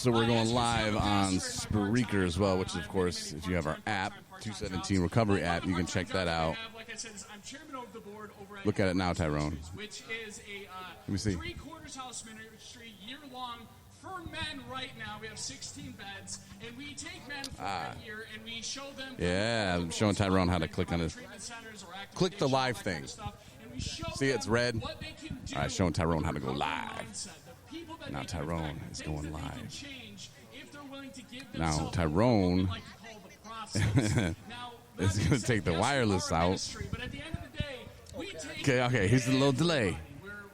Also, we're going live on Spreaker as well, which is, of course, if you have our app, 217 Recovery app, you can check that out. Look at it now, Tyrone. Which is a Let me see. three-quarters house ministry, year-long, for men right now. We have 16 beds, and we take men for a year, and we show them... Yeah, I'm showing Tyrone how to click on this. Click the live thing. See, it's red. All right, showing Tyrone how to go live. Now Tyrone is going live. Now Tyrone is going to take the wireless out. Okay, here's a little delay.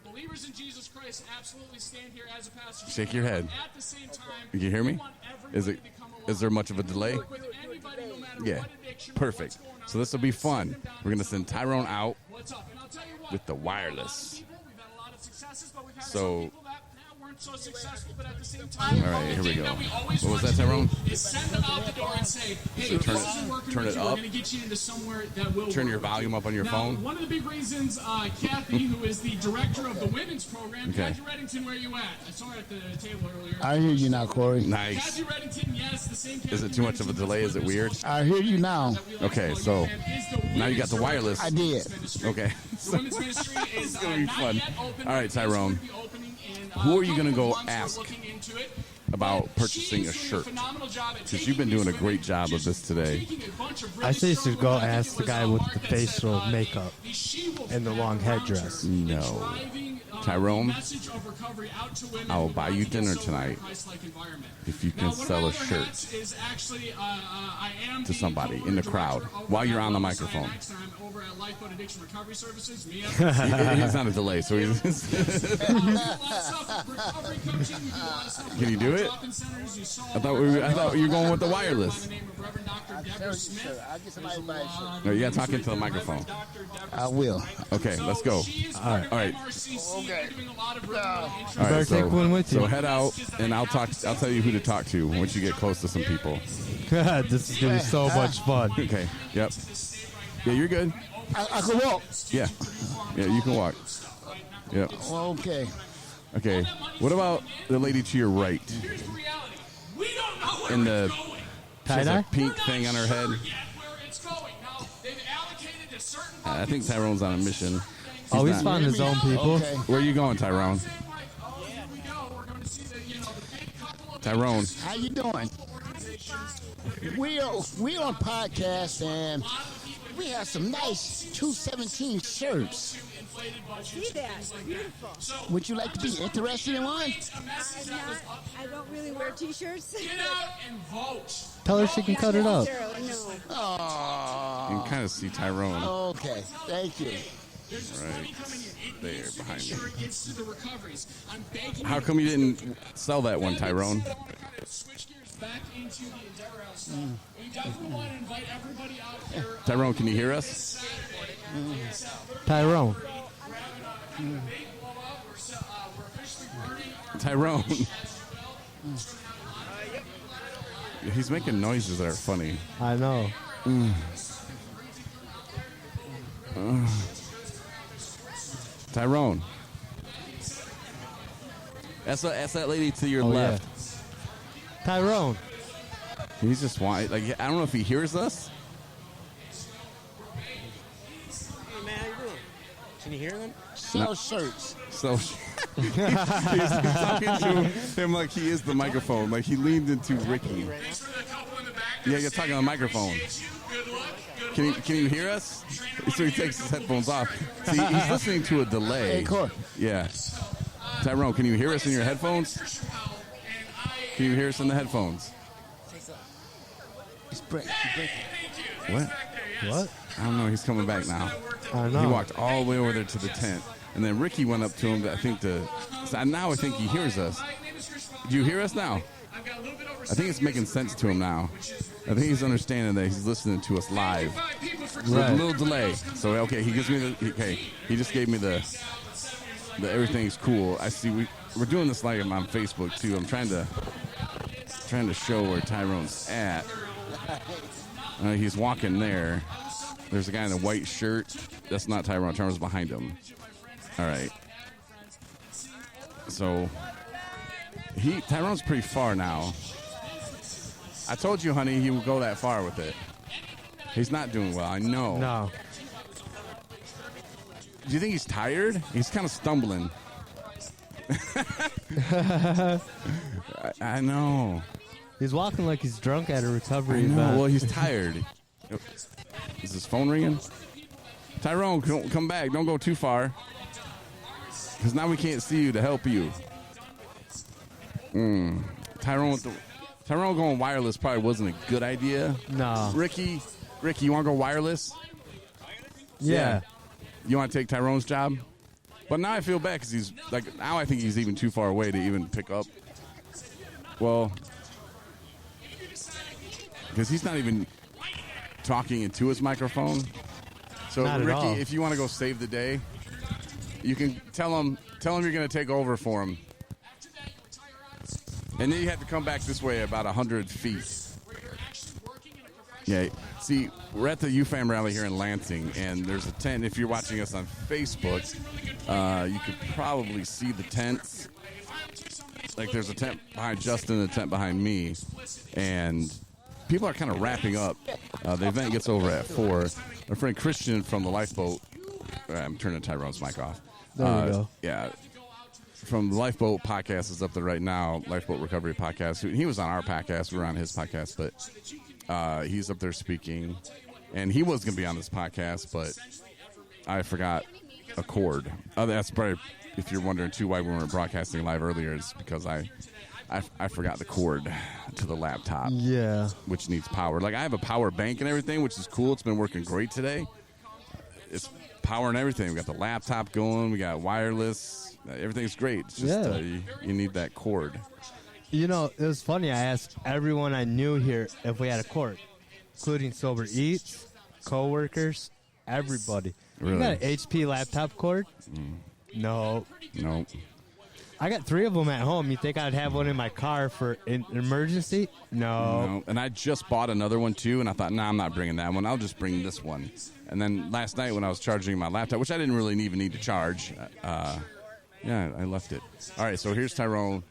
Believers in Jesus Christ absolutely stand here as a pastor. Shake your head. At the same time, you hear me? Is there much of a delay? Yeah, perfect. So this will be fun. We're going to send Tyrone out with the wireless. So, so successful, but at the same time, all right, here we go. What was that, Tyrone? Is send them out the door and say, hey, so turn it up. We're going to get you into somewhere that will turn your volume up on your phone. One of the big reasons, Kathy, who is the director of the women's program, Kathy Reddington, where you at? I saw her at the table earlier. I hear you now, Corey. Nice. Kathy Reddington, yes, the same Kathy Is it too much of a delay? Is it weird? I hear you now. Okay, so now you got the wireless. I did. Okay. The women's ministry is going to be fun. Open, all right, Tyrone. Who are you going to go ask about purchasing a shirt? Because you've been doing a great job of this today. I say you should go ask the guy with the facial makeup and the long headdress. No. Tyrone, I will buy you dinner tonight if you can sell a shirt to somebody in the crowd while you're on the microphone. He's on a delay, so he's... Can you do it? I thought you were going with the wireless. No, you got talking to the microphone. I will. Okay, let's go. All right. Okay. All right, take one with you. So head out, and I'll tell you who to talk to once you get close to some people. God, this is gonna be so much fun. Okay. Yep. Yeah, you're good. I can walk. Yeah, you can walk. Yep. Okay. Okay. What about the lady to your right? In the tie-dye? Pink thing on her head. I think Tyrone's on a mission. He's found his own people. Okay. Where are you going, Tyrone? Tyrone. How you doing? We on podcast, and we have some nice 217 shirts. See that? Beautiful. Would you like to be interested in one? I don't really wear T-shirts. Get out and vote. Tell her she can cut it up. No. Oh. You can kind of see Tyrone. Okay. Thank you. Right there behind me. How come you didn't sell that one, Tyrone? Tyrone, can you hear us? Tyrone. Tyrone. He's making noises that are funny. I know. Tyrone. That's that lady to your left. Yeah. Tyrone. He's just I don't know if he hears us. Hey man, how you doing? Can you hear them? Sell shirts. So he's talking to him like he is the microphone. Like he leaned into Ricky. Yeah, you're talking on the microphone. Can you hear us? So he takes his headphones off. See, he's listening to a delay. Hey, Corey. Yeah. Tyrone, can you hear us in your headphones? Can you hear us in the headphones? It's break. What? What? I don't know. He's coming back now. I know. He walked all the way over there to the tent. And then Ricky went up to him, now I think he hears us. Do you hear us now? I think it's making sense to him now. I think he's understanding that he's listening to us live. With a little delay. So, okay, he just gave me the everything's cool. I see we're doing this live on Facebook, too. I'm trying to show where Tyrone's at. He's walking there. There's a guy in a white shirt. That's not Tyrone. Tyrone's behind him. All right. So Tyrone's pretty far now. I told you, honey, he would go that far with it. He's not doing well. I know. No. Do you think he's tired? He's kind of stumbling. I know. He's walking like he's drunk at a recovery I know. event. Well, he's tired. Is his phone ringing? Tyrone, come back. Don't go too far. Because now we can't see you to help you. Tyrone going wireless probably wasn't a good idea. No. Ricky, you want to go wireless? Yeah. You want to take Tyrone's job? But now I feel bad because he's like, now I think he's even too far away to even pick up. Well, because he's not even talking into his microphone. So Not at Ricky, all. if you want to go save the day, you can tell him you're going to take over for him. And then you have to come back this way about 100 feet. Yeah. See, we're at the UFAM rally here in Lansing, and there's a tent. If you're watching us on Facebook, you could probably see the tents. Like, there's a tent behind Justin and a tent behind me, and people are kind of wrapping up. The event gets over at 4. Our friend Christian from the Lifeboat, I'm turning Tyrone's mic off. There we go. Yeah. From the Lifeboat podcast is up there right now, Lifeboat Recovery Podcast. He was on our podcast. We were on his podcast, but he's up there speaking. And he was going to be on this podcast, but I forgot a cord. That's probably, if you're wondering, too, why we weren't broadcasting live earlier, is because I forgot the cord to the laptop. Yeah. Which needs power. Like, I have a power bank and everything, which is cool. It's been working great today. It's powering everything. We got the laptop going. We got wireless. Everything's great. It's just you need that cord. You know, it was funny. I asked everyone I knew here if we had a cord, including Sober Eats, coworkers, everybody. Really? You got an HP laptop cord? No. No. I got 3 of them at home. You think I'd have one in my car for an emergency? No. No. And I just bought another one, too, and I thought, I'm not bringing that one. I'll just bring this one. And then last night when I was charging my laptop, which I didn't really even need to charge, I left it. All right, so here's Tyrone.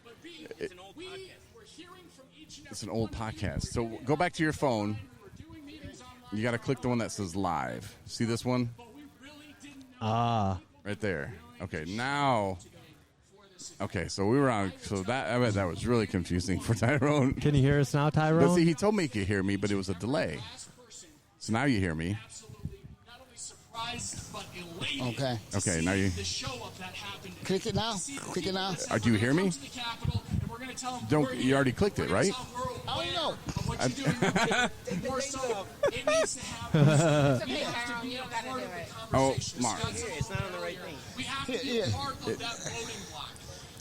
It's an old podcast. So go back to your phone. You got to click the one that says live. See this one? Ah. Right there. Okay, now. Okay, so we were on. So that, I bet that was really confusing for Tyrone. Can you hear us now, Tyrone? But see, he told me he could hear me, but it was a delay. So now you hear me. Okay. Okay, now you. Click it now. Click it now. Do you hear me? Don't. You already clicked it, right? I don't know. Oh, Mark. It's not on the right thing. We have to be a part of that voting block.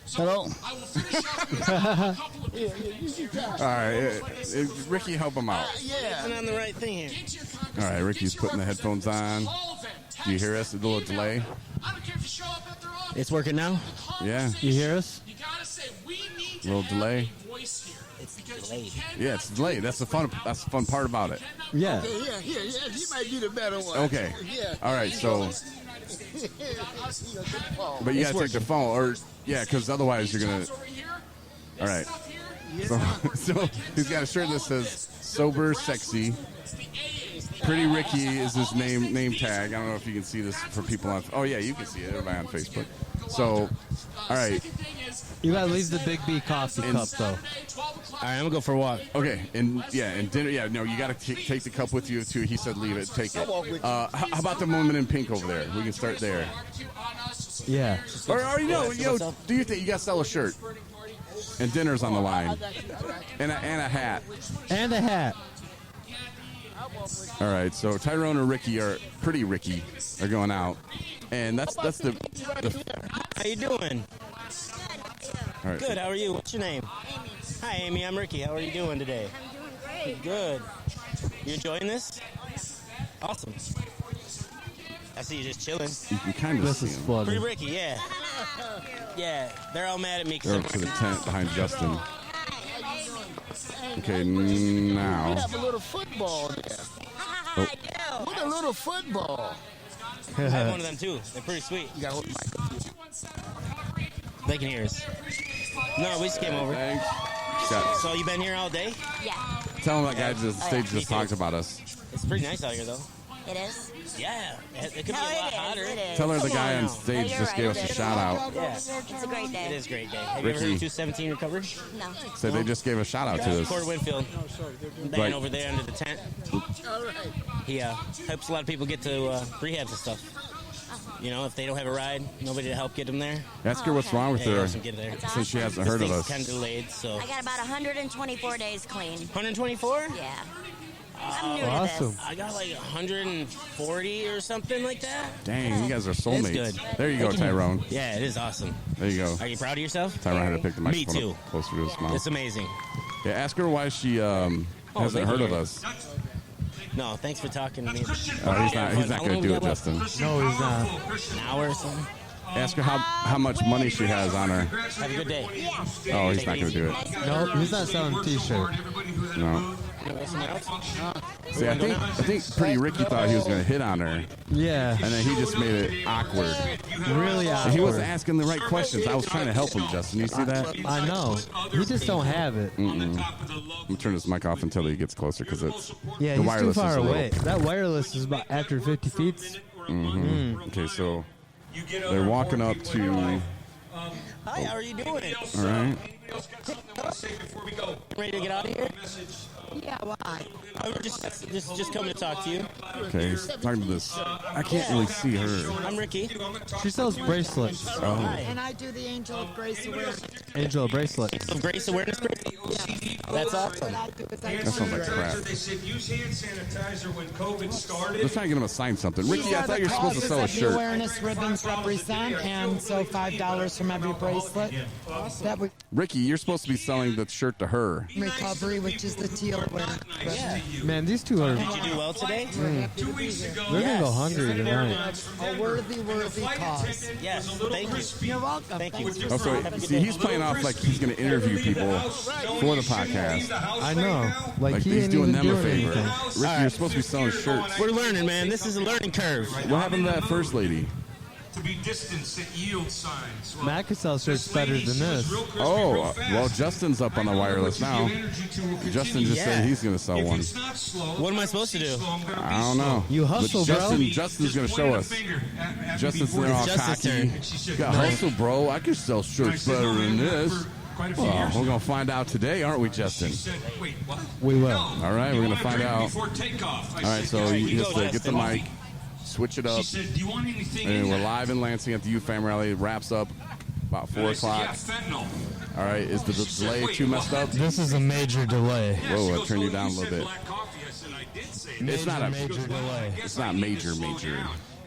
So Hello. I will finish up with a couple of people. All right, Ricky, help him out. Yeah. It's not on the right thing here. All right, Ricky's putting the headphones on. Do you hear us? A little delay. I don't care if you show up at their office. It's working now? Yeah. You hear us? You gotta say we need to Little have delay. a voice here. It's Because delayed. you cannot Yeah, it's delayed. That's the fun part about it. Yeah. Yeah. He might be the better one. Okay. Yeah. All right. So, but you gotta take the phone, or because otherwise you're gonna. over here. All right. Stuff here. So he's got a shirt that says "Sober Sexy." Pretty Ricky is his name tag. I don't know if you can see this for people on. Oh yeah, you can see it. Everybody on Facebook. So, all right. You gotta leave the Big B coffee cup, though. All right, I'm going to go for a walk. Okay, and dinner. Yeah, no, you got to take the cup with you too. He said leave it, take it. How about the woman in pink over there? We can start there. Yeah. Or you know, do you think you got to sell a shirt? And dinner's on the line, and a hat. And a hat. All right, so Tyrone or Ricky Pretty Ricky are going out, and that's the. How you doing? All right. Good, how are you? What's your name? Amy. Hi, Amy. I'm Ricky. How are you doing today? I'm doing great. Good. You enjoying this? Awesome. I see you just chilling. You can kind of This see is him. Pretty funny. Ricky, yeah. Yeah, they're all mad at me They're because up to the tent behind Justin. Okay, We now. have a little football there. Oh, What a little football. I have one of them too. They're pretty sweet. You got to hold the mic. They can hear us. No, we just came over. Thanks. Scott, So you been here all day? Yeah, tell him that guy just stage Me just too. talked about us. It's pretty nice out here, though. it is. Yeah, it could be No, a lot it hotter. is. It is. Tell her the Come guy on on now. stage Oh, you're just right, gave it us a is. shout out. Yeah, It's a great day. it is a great day. Have you ever Ricky. heard of 217 Recovery? No. Said they just gave a shout out to Cord us. Winfield, band Right. over there under the tent. He helps a lot of people get to rehabs and stuff. You know, if they don't have a ride, nobody to help get them there. Ask her what's wrong with Yeah, he her helps them get there. That's since she awesome. hasn't heard of Things us. kind of delayed, so I got about 124 days clean. 124. Yeah. I'm new Awesome. to this. I got like 140 or something like that. Dang, you guys are soulmates. good. There you go, Tyrone. Yeah, it is awesome. There you go. Are you proud of yourself? Tyrone had to pick the Me microphone too. up closer to his mouth. It's amazing. Yeah, ask her why she hasn't thank heard you. of us. No, thanks for talking to me. Oh, he's not How going long to do we it, got left? Justin. No, he's not. An hour or something. Ask her how much money she has on her. Have a good day. Oh, he's not going to do it. No, he's not selling a T-shirt. No. You want someone else? See, I think Pretty Ricky thought he was going to hit on her, Yeah, and then he just made it awkward. really And he wasn't awkward. asking the right questions. I was trying to help him, Justin. You see that? I know. You just don't have it. I'm gonna turn this mic off until he gets closer because it's Yeah, the he's too wireless far is a little- away. That wireless is about after 50 feet. Okay, so they're walking up to. Hi, how are you doing? All right. Ready to get out of here? Yeah, why? I was just coming to talk to you. Okay, he's talking to this. I can't really see her. I'm Ricky. She sells bracelets. Oh, And I do the Angel of Grace Awareness. Angel bracelets. Of Grace Awareness Group. That's awesome. What I do is I that sounds like crap. They said use hand sanitizer when COVID started. Let's try to get him to sign something. Ricky, I thought you were supposed to sell a The shirt. awareness ribbons represent, and so $5 from every bracelet. That would Ricky, you're supposed to be selling the shirt to her. recovery, which is the teal awareness ribbon. Man, these two are. Did you do well today? 2 weeks ago, They're gonna go hungry tonight. A worthy cause. Yes. Thank you. You're welcome. Thank you. Oh, so see, he's playing off like he's going to interview people for the podcast. I know. Like, Like he he's ain't doing even them a doing favor. anything. Ricky, you're supposed to be selling shirts. We're learning, man. This is a learning curve. What happened to that first lady? to be distanced at yield signs. Well, Matt could sell shirts this better lady, than she was this. real crispy, Oh, real fast. well, Justin's up on the I don't know wireless what you now. give energy to will Justin continue. just said he's going to sell If one. it's not slow, What am I supposed to do? slow, I'm gonna be I don't slow. know. You But hustle, bro. Justin's going to show us. Justin's there all Justin's cocky. turn. Yeah, hustle, bro. I can sell shirts better than this. Well, we're going to find out today, aren't we, Justin? Wait, what? We will. All right, we're going to find out. Before takeoff. I All right, said, so "Guys, you just go, get the Justin." mic, switch it She up, said, do you want anything in and we're that? live in Lansing at the UFAM rally. It wraps up about 4 I said, o'clock. yeah, fentanyl. All right, is the delay too messed up? This is a major delay. Yeah, Whoa, she I goes, turned you "Oh, down a little said bit. black coffee." I said, I did say It's that. not a major delay. It's not major, major.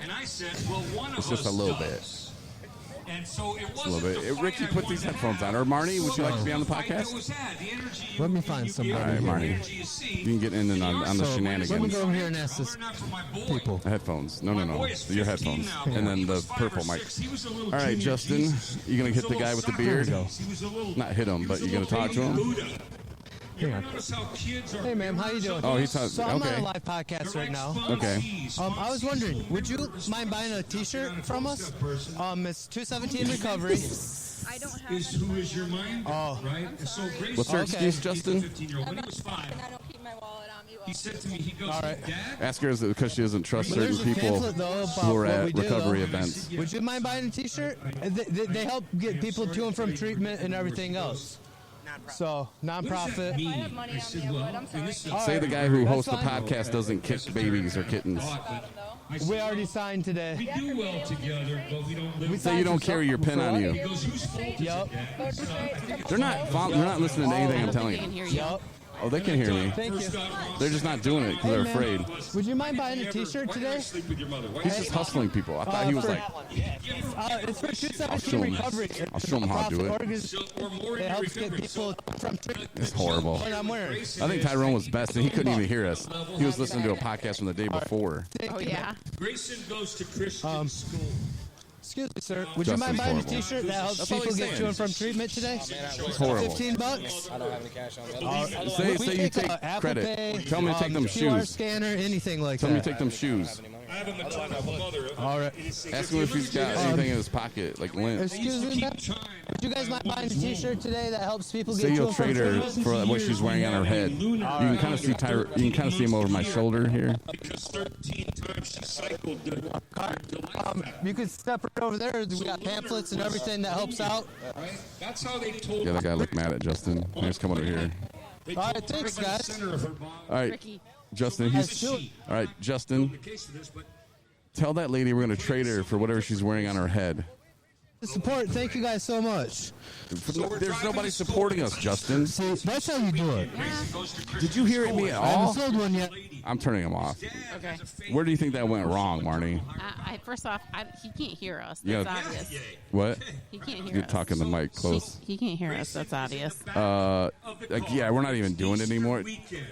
And I said, well, one of It's just us a little does. bit. And so it A wasn't little bit. the Ricky, fight put I these wanted. headphones on. Or Marnie, would you like to be on the Fight that podcast? was had, the energy Let me you find give somebody All right, me, Marnie. the energy you see. You can get in and on the So, let me shenanigans. go over here and ask this Not for my boy. people. The headphones. No. Your headphones. And then the purple mic. He was a little All right, junior Justin, Jesus. you going to hit the guy with the beard? He was a little, Not hit him, but he was you a going to talk to little him? baby Buddha. You ever notice how kids are Hey, ma'am, how you doing? Oh, he's So I'm on okay. a live podcast right now. Okay. I was wondering, would you mind buying a T-shirt from us? It's 217 Recovery. I don't have Is who is your mind? Oh. Right? So Grace What's her Okay. excuse, Justin? 15-year-old. When he was 5, I don't keep my wallet on me. he said to me, he goes, All right. Dad, Ask her is it because she doesn't trust certain There's a people pamphlet, though, about who are what at we do, recovery though. events. Would you mind buying a T-shirt? They help get people to and from treatment and everything else. So, nonprofit. I have money on me, I would. I'm sorry. Say the guy who hosts the That's fine. podcast doesn't kick babies or kittens. We already signed we today. do well together, but we don't live. Say you don't carry your pen on you. He goes, whose fault is Yup. it? They're not listening to anything I'm telling you. Yup. Oh, they can hear me. Thank you. They're just not doing it because they're Hey, afraid. man, would you mind buying a T-shirt today? Sleep with your mother. Why He's just hustling people. I thought he was like, It's for I'll show 217 him. Recovery. I'll show him how to do it. It helps get people from treatment. It's horrible. What I'm wearing. I think Tyrone was best, and he couldn't even hear us. He was listening to a podcast from the day before. Oh, yeah. Grayson goes to Christian school. Excuse me, sir. Would you Justin's mind buying a horrible. T-shirt that helps That's all people he's get saying. to and from treatment today? It's horrible. $15. I don't have any cash on me. Say We you take, take Apple credit. Pay, Tell me to take them QR shoes. scanner, anything like Tell me that. to take them shoes. I have a maternal mother. All right. Ask him if he's got anything in his pocket, like lint. Excuse me, ma'am. Would you guys mind buying a T-shirt today that helps people get Say to you'll and from trade her treatment? for what she's wearing on her head. You can kind of see Tyra. You can kind of see him over my shoulder here. Because 13 times she cycled. You could step right over there. We got pamphlets and everything that helps out. That's how they told Yeah, that guy looked mad at Justin. He's coming over here. They All told right, thanks, Ricky the guys. center of her body. All right, Justin. He's all right. Justin, The case of this, but tell that lady we're gonna trade her for whatever she's wearing on her head. The support. Thank you guys so much. There's nobody supporting us, Justin. See, that's how you do it. Did you hear me at I haven't all? sold one yet. I'm turning him off. Okay. Where do you think that went wrong, Marnie? First off, he can't hear us. Yeah. That's obvious. What? He can't hear You're us. talking the mic close. He can't hear us. That's obvious. Yeah, we're not even doing it anymore.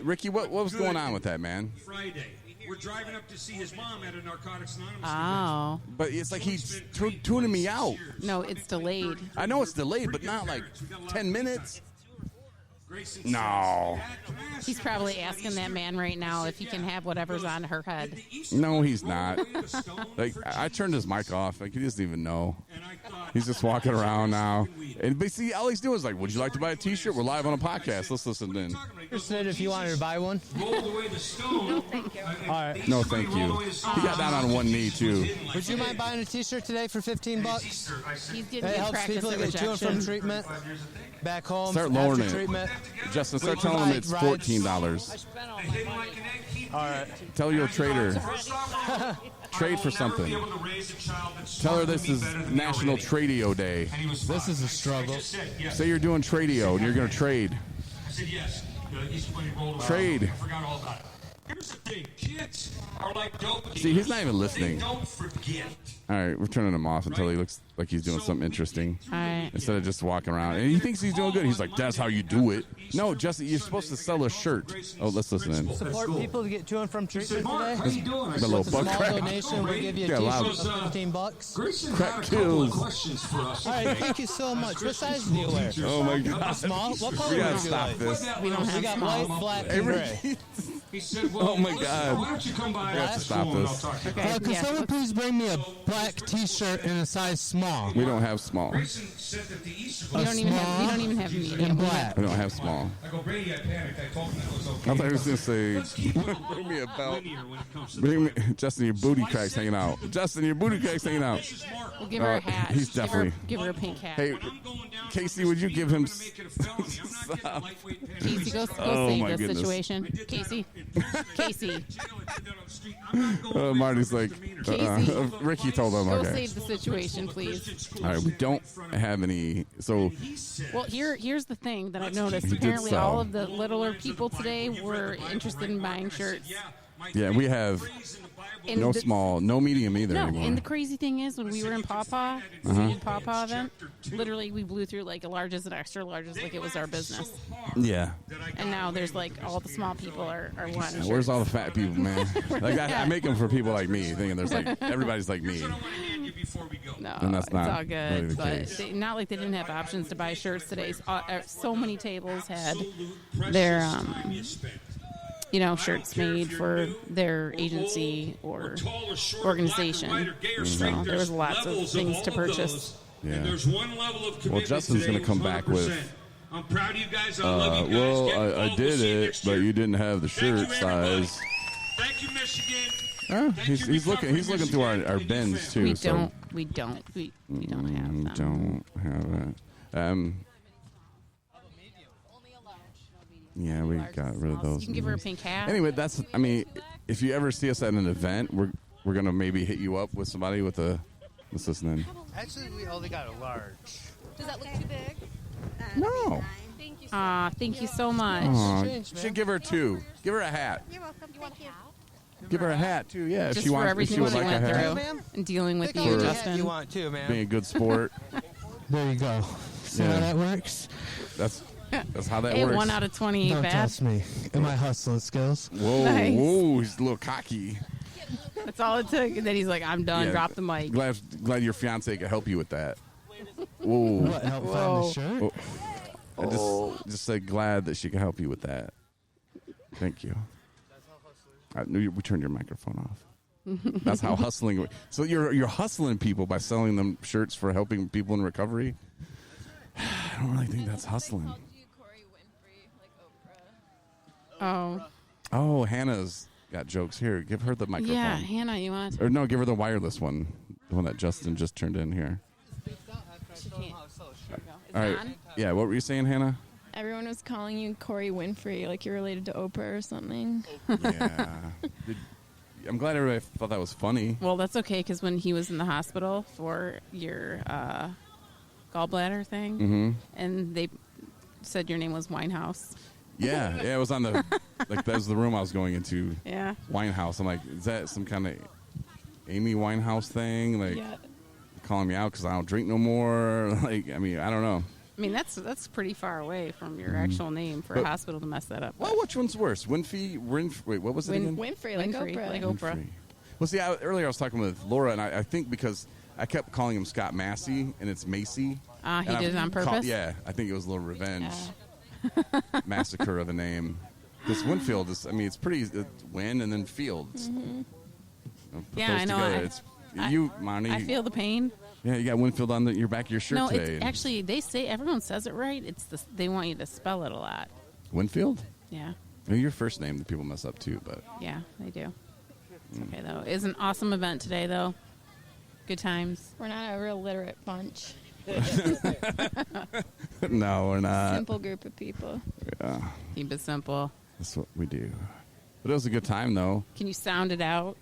Ricky, what was going on with that, man? Friday, we're driving up to see his mom at a Narcotics Anonymous. Oh. But it's like he's tuning me out. No, it's delayed. I know it's delayed, but not like 10 minutes. No. He's probably asking that man right now if he can have whatever's on her head. No, he's not. Like I turned his mic off. Like he doesn't even know. He's just walking around now. And basically all he's doing is like, would you like to buy a T-shirt? We're live on a podcast. Let's listen in. Interested if you wanted to buy one. Rolled away the stone. All right. No, thank you. He got down on one knee too. Would you mind buying a T-shirt today for $15? He's getting It good helps practice people at get to and from rejection. treatment. Back home. Start lowering after it. treatment. Justin, start We telling him provide it's rides. $14. All right. Tell your trader. Trade for something. Tell her this is National Tradio Day. This is a struggle. Say you're doing Tradio and you're going to trade. I said yes. Trade. I forgot all about it. Here's the thing. Kids are like dope. See, he's not even listening. They don't forget. All right, we're turning him off until he looks like he's doing something interesting. All right. Instead of just walking around. And he thinks he's doing good. He's like, that's how you do it. No, Justin, you're supposed to sell a shirt. Oh, let's listen in. Support people to get to and from treatment today. The little butt Small crack. donation will give you a Yeah, loud. T-shirt for $15. Grayson Crack had a couple kills. of questions for us. All right, thank you so much. What size do you wear? Oh, my God. Small? What color We got to would you stop like? this. We don't We have got small. white, black, Hey, and gray. Ricky. He said, well, Oh, my listen, God. why don't you come by? We have to stop this. Okay. Can Yeah. someone please bring me a black T-shirt in a size small? We don't have small. Grayson said that the Easter We don't even have. We don't even have medium. and black. We don't have small. I go, Brady, I panicked. I told him that was okay. I thought he was going to say, bring me a belt. Linear when it comes to Bring me, Justin, your booty crack's hanging out. Justin, your booty crack's hanging out. We'll give her a hat. He's definitely. Give her a pink hat. Hey, Casey, would you give him? Casey, go Oh, save my this goodness. situation. Casey. Casey. Marty's like, Casey. Ricky told him, Go okay. save the situation, please. All right, we don't have any. So Well, here's the thing that I've noticed. He did Apparently, sell. all of the littler people today were interested in buying shirts. yeah, we have And no the- small, no medium either No, anymore. and the crazy thing is, when we were in Pawpaw, the Union Pawpaw event, literally we blew through like a larges and extra larges like it was our business. Yeah. And now there's like all the small people are wanting Where's shirts. all the fat people, man? Like I make them for people like me, thinking there's like everybody's like me. No, And that's it's not all good. really the but case. not like they didn't have options to buy shirts today. So many tables had their shirts made for their agency or organization. So there was lots of things to purchase. Yeah. And there's one level of commitment Justin's today, gonna come back with, 100%. I'm proud of you guys. I love you guys. well, Get I involved. We'll did see you it, next but year. you didn't have the Thank you, shirt everybody. size. Thank you, Michigan. He's looking through our bins too. We so don't have them. don't have it. Yeah, we got rid of those. You can give her a pink hat. Anyway, I mean, if you ever see us at an event, we're gonna maybe hit you up with somebody with a. What's this then? Actually, we only got a large. Does that look too big? No. Thank you. Thank you so much. Aw, Change, you man. should give her two. Give her a hat. You're welcome. Thank you. Give her a hat too. Yeah, if Just she for wants, if everything she would she like a went hat, through Ma'am? and dealing with Pick you, out the hat Justin. you want too, man. being a good sport. There you go. See Yeah. how that works? That's how that Hey, works. 1 out of 20 ain't Don't bad. test me. And my hustling skills. Whoa, Nice. whoa, he's a little cocky. That's all it took. And then he's like, I'm done. Yeah. Drop the mic. Glad your fiance could help you with that. Whoa. What, help find the shirt? Whoa. I just said glad that she could help you with that. Thank you. I knew we turned your microphone off. That's how hustling. So you're hustling people by selling them shirts for helping people in recovery. I don't really think that's hustling. Oh, Hannah's got jokes here. Give her the microphone. Yeah, Hannah, you want to? Or no, give her the wireless one, the one that Justin just turned in here. She can't. All right. on? Yeah. What were you saying, Hannah? Everyone was calling you Corey Winfrey, like you're related to Oprah or something. Yeah. I'm glad everybody thought that was funny. Well, that's okay because when he was in the hospital for your gallbladder thing, and they said your name was Winehouse. Yeah, it was on the that was the room I was going into. Yeah. Winehouse. I'm like, is that some kind of Amy Winehouse thing? Like, calling me out because I don't drink no more. Like, I mean, I don't know. I mean, that's pretty far away from your actual name for a hospital to mess that up. Well, which one's worse? Wait, what was it again? Winfrey, like Winfrey, Oprah. like Oprah. Winfrey. Well, see, earlier I was talking with Laura, and I think because I kept calling him Scott Massey, and it's Macy. He did it on purpose? Yeah, I think it was a little revenge. Massacre of the name. This Winfield is, I mean, it's pretty, Win and then Fields. Put Yeah, those I know. together. It's you, Monty. I feel the pain. Yeah, you got Winfield on your back of your shirt No, today. it's actually, they say, everyone says it right. It's they want you to spell it a lot. Winfield? Yeah. Well, your first name that people mess up too, but. Yeah, they do. It's okay, though. It's an awesome event today, though. Good times. We're not a real literate bunch. No, we're not. Simple group of people. Yeah, Keep it simple. that's what we do. But it was a good time, though. Can you sound it out?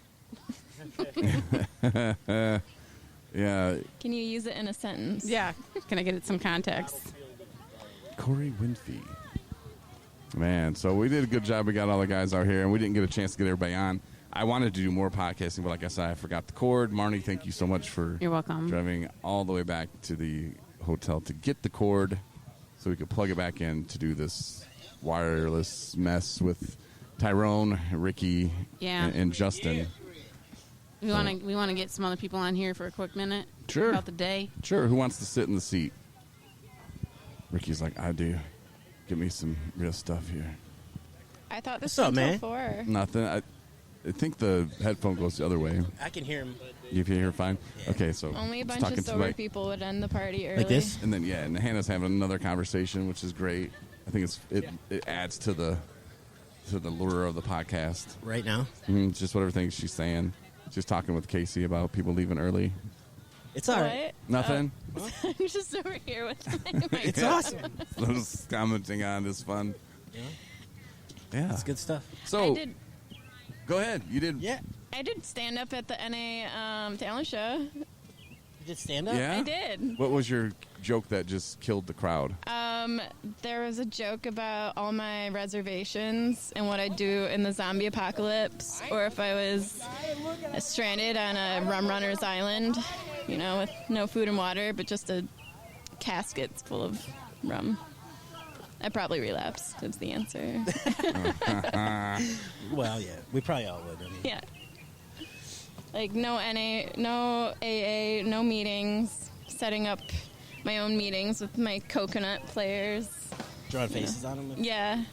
Yeah. Can you use it in a sentence? Yeah. Can I get it some context? Corey Winfrey. Man, so we did a good job. We got all the guys out here, and we didn't get a chance to get everybody on. I wanted to do more podcasting, but like I said, I forgot the cord. Marnie, thank you so much for You're welcome. driving all the way back to the hotel to get the cord so we could plug it back in to do this wireless mess with Tyrone, Ricky, Yeah. and Justin. We want to get some other people on here for a quick minute. Sure. About the day. Sure, who wants to sit in the seat? Ricky's like, I do. Give me some real stuff here. I thought this What's up, was until man? 4. Nothing. I think the headphone goes the other way. I can hear him. You can hear fine? Yeah. Okay, so Only a just bunch talking of to sober Mike. people would end the party early. Like this? And then, yeah, and Hannah's having another conversation, which is great. I think it adds to the lure of the podcast. Right now? It's just whatever things she's saying. She's talking with Casey about people leaving early. It's all right. Nothing? I'm just over here with my It's awesome. Just commenting on this fun. Yeah. It's good stuff. So, I did. go ahead. You did. Yeah. I did stand up at the NA talent show. You did stand up? Yeah? I did. What was your joke that just killed the crowd? There was a joke about all my reservations and what I'd do in the zombie apocalypse, or if I was stranded on a rum runner's island, with no food and water, but just a caskets full of rum. I probably relapsed, is the answer. Well, yeah. We probably all would. I mean. Yeah. Like, no NA, no AA, no meetings, setting up my own meetings with my coconut players. Drawing faces on them? Yeah.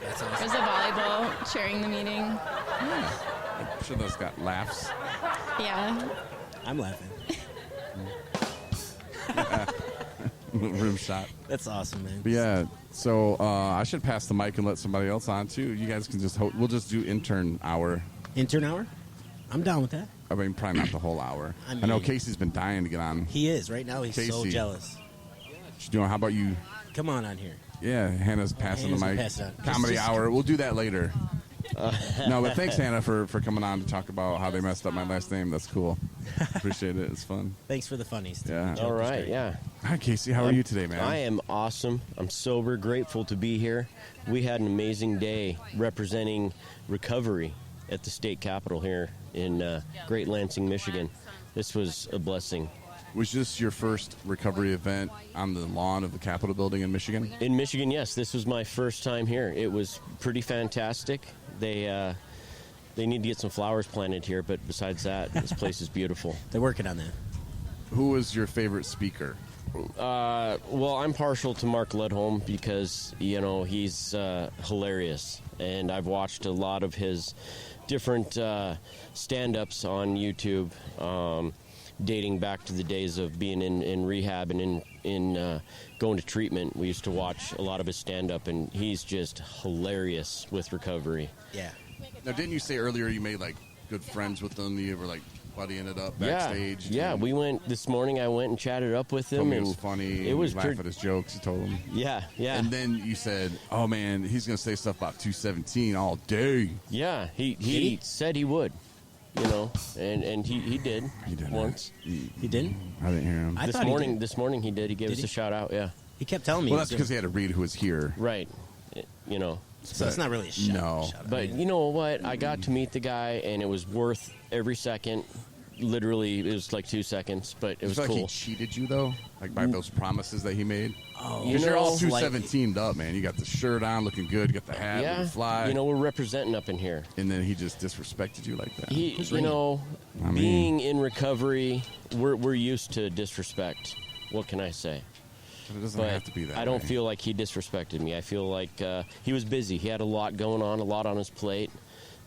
That's awesome. There's a volleyball chairing the meeting. I'm sure those got laughs. Yeah. I'm laughing. Room shot. That's awesome, man. But yeah, so I should pass the mic and let somebody else on too. You guys can just we'll just do intern hour. Intern hour? I'm down with that. I mean, probably not the whole hour. I I know mean- Casey's been dying to get on. He is. Right now, he's so Casey. jealous. How about you? Come on here. Yeah, Hannah's passing Hannah's the gonna mic. pass it on. Comedy Just- hour. We'll do that later. No, but thanks, Hannah, for coming on to talk about how they messed up my last name. That's cool. Appreciate it. It's fun. Thanks for the funnies. Yeah. Joke All was right, great. yeah. Hi, Casey. How are you today, man? I am awesome. I'm sober, grateful to be here. We had an amazing day representing recovery at the state capitol here in Great Lansing, Michigan. This was a blessing. Was this your first recovery event on the lawn of the Capitol building in Michigan? In Michigan, yes. This was my first time here. It was pretty fantastic. They They need to get some flowers planted here, but besides that, this place is beautiful. They're working on that. Who was your favorite speaker? Well, I'm partial to Mark Ludholm because, he's hilarious. And I've watched a lot of his different stand-ups on YouTube, dating back to the days of being in rehab and in going to treatment. We used to watch a lot of his stand-up, and he's just hilarious with recovery. Yeah. Now, didn't you say earlier you made, good friends with them? You ever, buddy ended up backstage? Yeah, we went this morning. I went and chatted up with him. Told me and it was funny. It was laugh at his jokes. He told him. Yeah. And then you said, "Oh man, he's gonna say stuff about 217 all day." Yeah, he said he would. And he did. He did once. He didn't? I didn't hear him. This morning he did. He gave us a shout out. Yeah. He kept telling me. Well, that's because he had to read who was here. Right. So it's not really a shout. No. But you know what? I got to meet the guy, and it was worth every second. Literally, it was 2 seconds, but it was I feel cool. like he cheated you though, by those promises that he made. Oh, because you're all 217'd up, man. You got the shirt on, looking good. You got the hat, yeah. the fly. We're representing up in here. And then he just disrespected you like that. Being in recovery, we're used to disrespect. What can I say? But it doesn't have to be that I don't way. feel like he disrespected me. I feel like he was busy. He had a lot going on, a lot on his plate.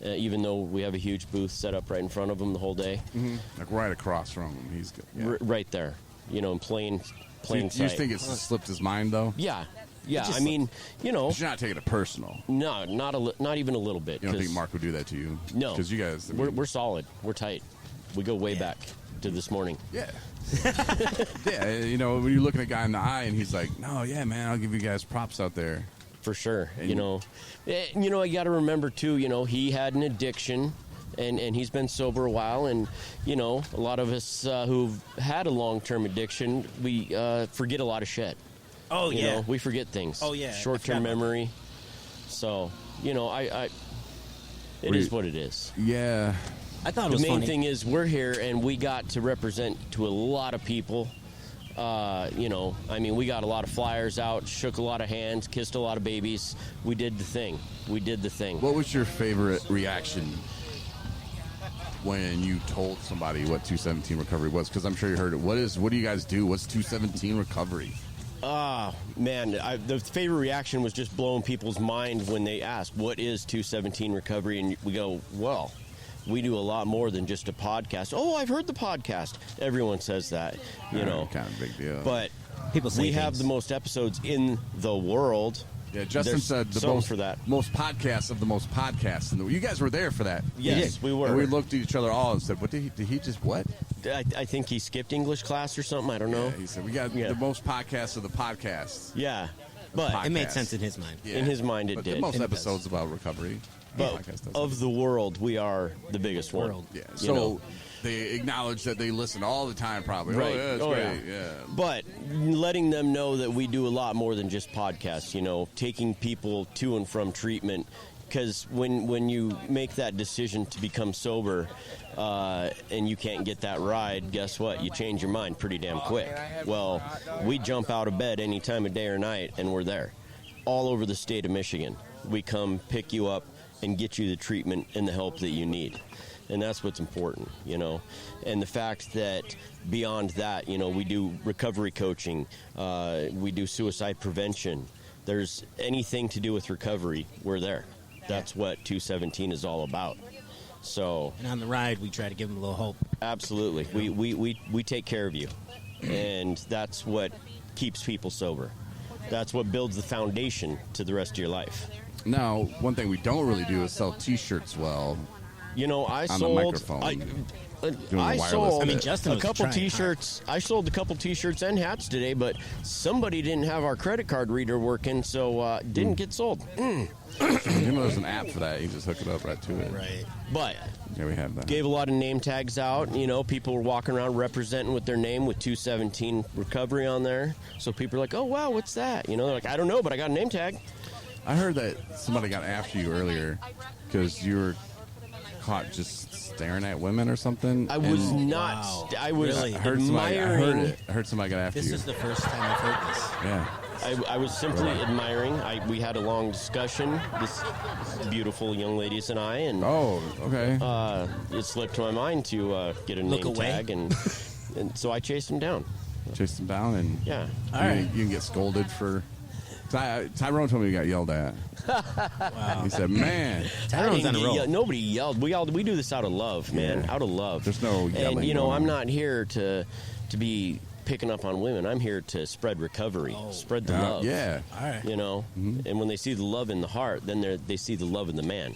Even though we have a huge booth set up right in front of him the whole day. Mm-hmm. Right across from him. He's good. Yeah. Right there. In plain So you sight. think it's slipped his mind, though? Yeah. Yeah, But you're not taking it personal. No, not even a little bit. You don't think Mark would do that to you? No. Because you guys... We're solid. We're tight. We go way back to this morning. Yeah. Yeah, when you're looking at a guy in the eye and he's like, "No, yeah, man, I'll give you guys props out there." For sure. I got to remember, too, he had an addiction, and he's been sober a while, and, a lot of us who've had a long-term addiction, we forget a lot of shit. Oh, yeah. We forget things. Oh, yeah. Short-term memory. So, it is what it is. Yeah. I thought it was the main funny. thing is we're here, and we got to represent to a lot of people. We got a lot of flyers out, shook a lot of hands, kissed a lot of babies. We did the thing. What was your favorite reaction when you told somebody what 217 recovery was? Because I'm sure you heard it. What do you guys do? What's 217 recovery? Man, the favorite reaction was just blowing people's mind when they asked, "What is 217 recovery?" And we go, "Well, we do a lot more than just a podcast." "Oh, I've heard the podcast." Everyone says that, Kind of a big deal. But people say we have the most episodes in the world. Yeah, Justin There's said the something most for that. most podcasts of the most podcasts. You guys were there for that. Yes, we were. And we looked at each other all and said, "What did he just what?" I think he skipped English class or something. I don't know. Yeah, he said, "We got the most podcasts of the podcasts." Yeah, but it made sense in his mind. Yeah. in his mind it But did. Most episodes about recovery. But of the world, we are the biggest one. Yeah. So they acknowledge that they listen all the time, probably. Right. Oh, yeah, that's great. Yeah. But letting them know that we do a lot more than just podcasts, taking people to and from treatment. Because when you make that decision to become sober and you can't get that ride, guess what? You change your mind pretty damn quick. Well, we jump out of bed any time of day or night, and we're there. All over the state of Michigan. We come pick you up and get you the treatment and the help that you need. And that's what's important, And the fact that beyond that, we do recovery coaching, we do suicide prevention. There's anything to do with recovery, we're there. That's what 217 is all about. So, and on the ride, we try to give them a little hope. Absolutely. We take care of you. And that's what keeps people sober. That's what builds the foundation to the rest of your life. Now, one thing we don't really do is sell T-shirts well. I on sold. the microphone. I sold. Justin a was couple trying T-shirts. I sold a couple T-shirts and hats today, but somebody didn't have our credit card reader working, so didn't get sold. There's an app for that. You just hook it up right to it. Right. But yeah, we have that. Gave a lot of name tags out. People were walking around representing with their name with 217 recovery on there. So people are like, "Oh wow, what's that?" They're like, "I don't know, but I got a name tag." I heard that somebody got after you earlier because you were caught just staring at women or something. I was not. Wow. I was Really? I heard somebody. I admiring. heard it. I heard somebody got after This you. is the first time I've heard this. Yeah. I was simply admiring. We had a long discussion, this beautiful young ladies and I, and okay. It slipped to my mind to get a name away. tag, and so I chased him down. Chased him down, and Yeah. All right. you can get scolded for. Tyrone told me you got yelled at. Wow. He said, "Man, Tyrone's on a roll. Nobody yelled. We do this out of love, man. Yeah. Out of love. There's no yelling And going I'm on. not here to be picking up on women. I'm here to spread recovery, spread the love. Yeah. All right. And when they see the love in the heart, then they see the love in the man.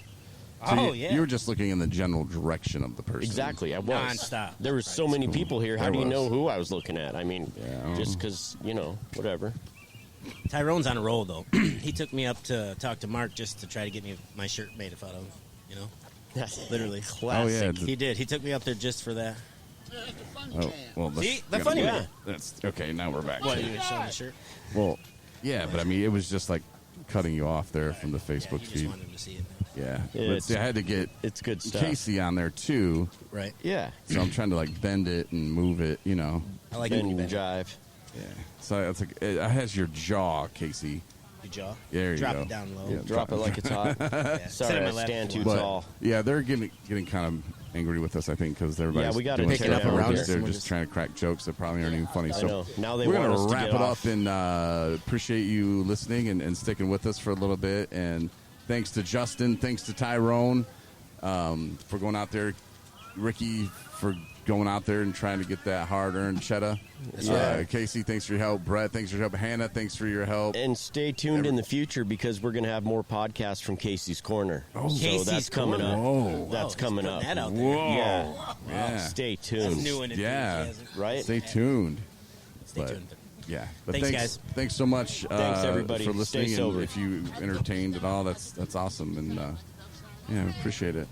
So Oh, yeah. You were just looking in the general direction of the person. Exactly, I was. Nonstop. There were so many people here. How There do you was. know who I was looking at? I mean, Yeah. just because, whatever. Tyrone's on a roll, though. He took me up to talk to Mark just to try to get me my shirt made out of, literally. Classic. Oh, yeah. He did. He took me up there just for that. Oh, well, that's, See? The funny man. That's okay. Now we're back. What, you were showing the shirt? Well, yeah, but I mean, it was just like cutting you off there from the Facebook You just feed. wanted him to see it. Yeah, It's- but I had to get It's good stuff. Casey on there too, Right. Yeah. so I'm trying to like bend it and move it. I like it when you And bend it. jive. Yeah. So it's like it has your jaw, Casey. Your jaw. There you Drop go. it down low. Yeah, Drop it like it's hot. Yeah. Sit Sorry, in my I lap stand for too a while. But tall. yeah, they're getting kind of angry with us. I think because everybody's we gotta doing pick it stuff up and around they're us just, and we're just trying to crack jokes that probably aren't even funny. I So know. Now they we're want gonna us to wrap get it off. up and appreciate you listening and sticking with us for a little bit. And thanks to Justin, thanks to Tyrone for going out there, Ricky for going out there and trying to get that hard-earned cheddar. Casey, thanks for your help. Brett, thanks for your help. Hannah, thanks for your help. And stay tuned in the future because we're going to have more podcasts from Casey's Corner. Oh, so Casey's that's coming Corner. up. Whoa. That's coming putting up. that out there. Whoa. Yeah. Yeah. Stay That's tuned. new and Yeah. enthusiasm. Right? Stay tuned. Stay But- tuned. Yeah, but Thanks, guys. Thanks so much, Thanks, everybody. for Stay listening. And sober. if you entertained at all, that's awesome, and yeah, appreciate it.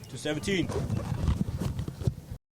217.